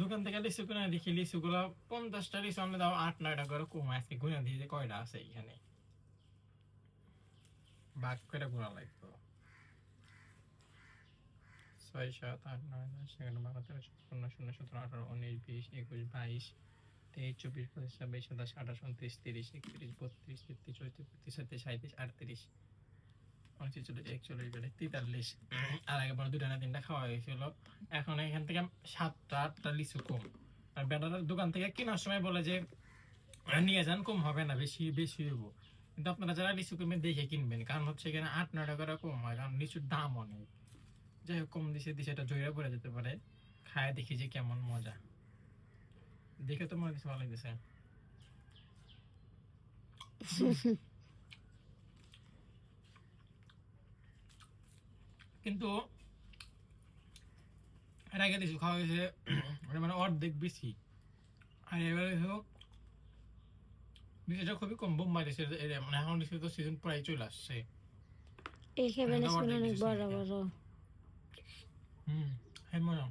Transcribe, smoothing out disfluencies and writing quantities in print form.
দোকান থেকে লিচু কিনে দেখি লিচুগুলো 50টা লিচু আনলে দাও 8-9টা করে কম আজকে গুনে দিয়ে যে কয়টা আছে এখানে ভাগ করে গুণা লাগবে 6 7 8 9 10 11 12 13 14 15 16 17 18 19 20 21 22 23 24 25 26 27 28 29 30 31 32 33 34 35 37 38 39 আর আগে বড় 2টা না 3টা খাওয়া হয়েছিল এখন এখান থেকে 7টা 8টা লিচু কম আর বেটার দোকান থেকে কেনার সময় বলে যে নিয়ে যান কম হবে না বেশি বেশি হইব কিন্তু আপনারা যারা লিচু কিনবেন দেখে কিনবেন কারণ হচ্ছে এখানে 8-9 টাকা কম হয় কারণ লিচুর দাম অনেক যাই হোক কম দিছে এটা জয়রা পড়ে যেতে পারে খায় দেখি যে কেমন মজা দেখে তো মনে হচ্ছে ভালো লাগতেছে কিন্তু এর আগে লিচু খাওয়া হয়েছে মানে অর্ধেক বেশি আর এবারে হোক লিচুটা খুবই কম বোম্বাই লিচু মানে এখন লিচু তো সিজন প্রায় চলে আসছে এই খেবেন অনেক বড় বড় হ্যাঁ মজা